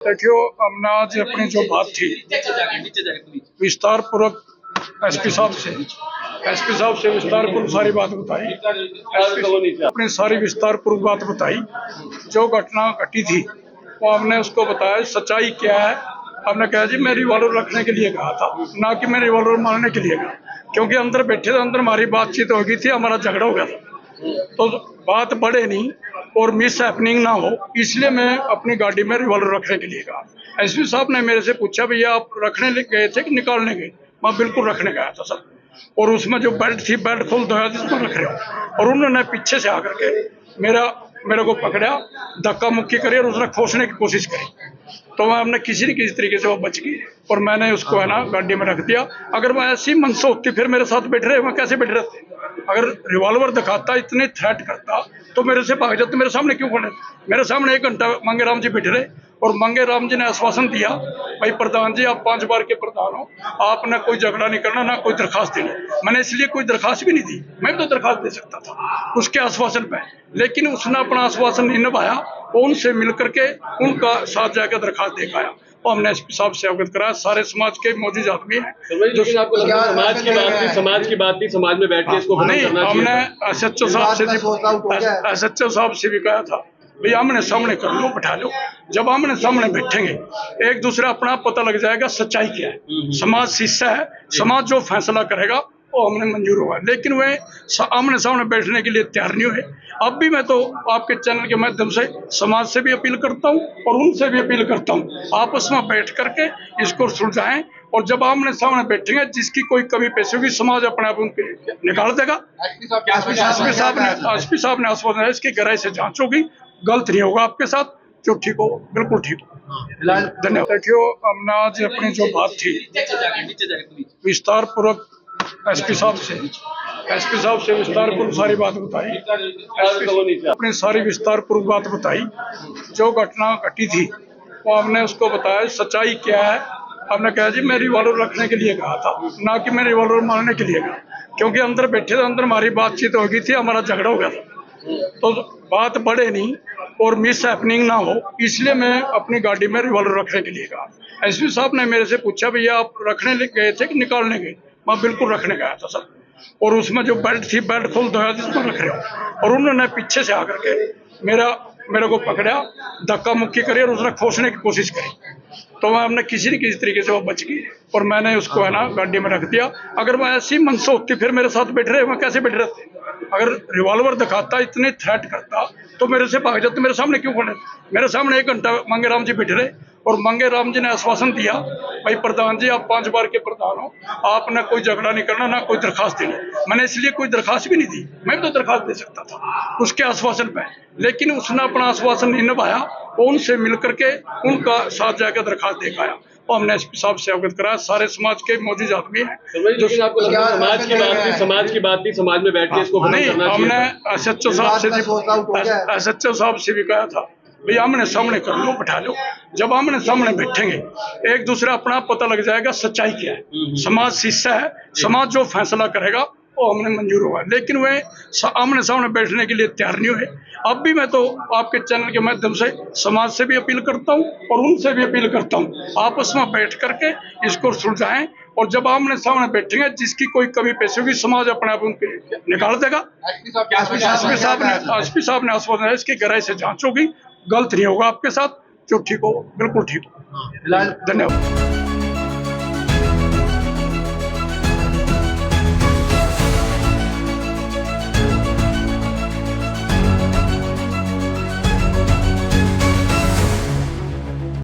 देखियो, हमने आज अपनी जो बात थी विस्तार पूर्वक एसपी साहब से विस्तार पूर्वक सारी बात बताई। अपनी सारी विस्तार पूर्वक बात बताई। जो घटना घटी थी वो हमने उसको बताया सच्चाई क्या है। हमने कहा जी मैं रिवॉल्वर रखने के लिए कहा था, ना कि मैं रिवॉल्वर मारने के लिए कहा, क्योंकि अंदर बैठे थे, अंदर हमारी बातचीत हो गई थी, हमारा झगड़ा हो गया था, तो बात बढ़े नहीं और मिस हैपनिंग ना हो, इसलिए मैं अपनी गाड़ी में रिवॉल्वर रखने के लिए कहा। एसपी साहब ने मेरे से पूछा भैया आप रखने गए थे कि निकालने गए? मैं बिल्कुल रखने गया था सर, और उसमें जो बेल्ट थी बेल्ट खोल दो जिसमें रख रहे हो, और उन्होंने पीछे से आकर के मेरे को पकड़ा, धक्का मुक्की करी और उसने खोसने की कोशिश करी, तो मैं हमने किसी न किसी तरीके से वो बच गई और मैंने उसको है ना गाड़ी में रख दिया। अगर मैं ऐसी मनसा होती फिर मेरे साथ बैठ रहे, मैं कैसे बैठ रहते? अगर रिवॉल्वर दिखाता, इतने थ्रेट करता तो मेरे से भाग जाते, मेरे सामने क्यों खड़े? मेरे सामने 1 घंटा मंगे राम जी बैठे रहे और मंगे राम जी ने आश्वासन दिया भाई प्रधान जी आप 5 बार के प्रधान हो, आपने कोई झगड़ा नहीं करना, ना कोई दरखास्त देनी। मैंने इसलिए कोई दरखास्त भी नहीं दी, मैं भी तो दरखास्त दे सकता था उसके आश्वासन पे, लेकिन उसने अपना आश्वासन नहीं निभाया। वो उनसे मिल करके उनका साथ जाकर दरखास्त दे पाया और हमने एसपी साहब से अवगत कराया। सारे समाज के मौजूद आदमी हैं जो आपको लगा समाज की बात थी, समाज में बैठ के इसको नहीं, हमने एसएचओ साहब से भी कहा था भैया आमने सामने कर लो, बैठा लो। जब आमने सामने बैठेंगे एक दूसरे अपना पता लग जाएगा सच्चाई क्या है। समाज शीशा है, समाज जो फैसला करेगा वो हमने मंजूर होगा, लेकिन वे आमने सामने बैठने के लिए तैयार नहीं हुए। अब भी मैं तो आपके चैनल के माध्यम से समाज से भी अपील करता हूं और उनसे भी अपील करता हूं, आपस में बैठ करके इसको सुलझाएं, और जब आमने सामने बैठेंगे जिसकी कोई कमी पेशी होगी समाज अपने आप उनके निकाल देगा। एसपी साहब ने आश्वासन है इसकी गहराई से जांच होगी, गलत नहीं होगा आपके साथ, जो ठीक हो बिल्कुल ठीक हो। धन्यवाद। देखियो, हमने आज अपनी जो बात थी विस्तार पूर्वक एसपी साहब से विस्तार पूर्वक सारी बात बताई। अपनी सारी विस्तार पूर्वक बात बताई। जो घटना घटी थी वो हमने उसको बताया सच्चाई क्या है। हमने कहा जी मैं रिवॉल्वर रखने के लिए कहा था, ना कि मैं रिवॉल्वर मारने के लिए कहा, क्योंकि अंदर बैठे थे, अंदर हमारी बातचीत हो गई थी, हमारा झगड़ा हो गया था, तो बात बढ़े नहीं और मिस हैपनिंग ना हो, इसलिए मैं अपनी गाड़ी में रिवॉल्वर रखने के लिए कहा। एसपी साहब ने मेरे से पूछा भैया आप रखने गए थे कि निकालने गए? मैं बिल्कुल रखने गया था सर, और उसमें जो बेल्ट थी बेल्ट खोल दो जिसमें रख रहे हो, और उन्होंने पीछे से आकर के मेरे को पकड़ा, धक्का मुक्की करी और उसने खोसने की कोशिश करी, तो मैं हमने किसी न किसी तरीके से वो बच गई और मैंने उसको है ना गाड़ी में रख दिया। अगर मैं ऐसी मनसा होती फिर मेरे साथ बैठ रहे, मैं कैसे बैठ रहते? अगर रिवॉल्वर दिखाता, इतने थ्रेट करता तो मेरे से भाग जाते, मेरे सामने क्यों खड़े? मेरे सामने 1 घंटा मंगे राम जी बैठे रहे और मंगे राम जी ने आश्वासन दिया भाई प्रधान जी आप 5 बार के प्रधान हो, आपने कोई झगड़ा नहीं करना, ना कोई दरखास्त देनी। मैंने इसलिए कोई दरखास्त भी नहीं दी, मैं भी तो दरखास्त दे सकता था उसके आश्वासन पे, लेकिन उसने अपना आश्वासन नहीं निभाया। वो उनसे मिल करके उनका साथ जाकर दरखास्त दे पाया और हमने एसपी साहब से अवगत कराया। सारे समाज के मौजूद आदमी हैं जो आपको लगा समाज की बात थी, समाज में बैठ के इसको नहीं, हमने एसएचओ साहब से भी कहा था भैया आमने सामने कर लो, बैठा लो। जब आमने सामने बैठेंगे एक दूसरे अपना पता लग जाएगा सच्चाई क्या है। समाज शीशा है, समाज जो फैसला करेगा वो हमने मंजूर होगा, लेकिन वे आमने सामने बैठने के लिए तैयार नहीं हुए। अब भी मैं तो आपके चैनल के माध्यम से समाज से भी अपील करता हूं और उनसे भी अपील करता हूं, आपस में बैठ करके इसको सुलझाएं, और जब आमने सामने बैठेंगे जिसकी कोई कमी पेशी होगी समाज अपने आप उनके निकाल देगा। एसपी साहब ने आश्वासन है इसकी गहराई से जांच होगी, गलत नहीं होगा आपके साथ, जो ठीक हो बिल्कुल ठीक हो। धन्यवाद।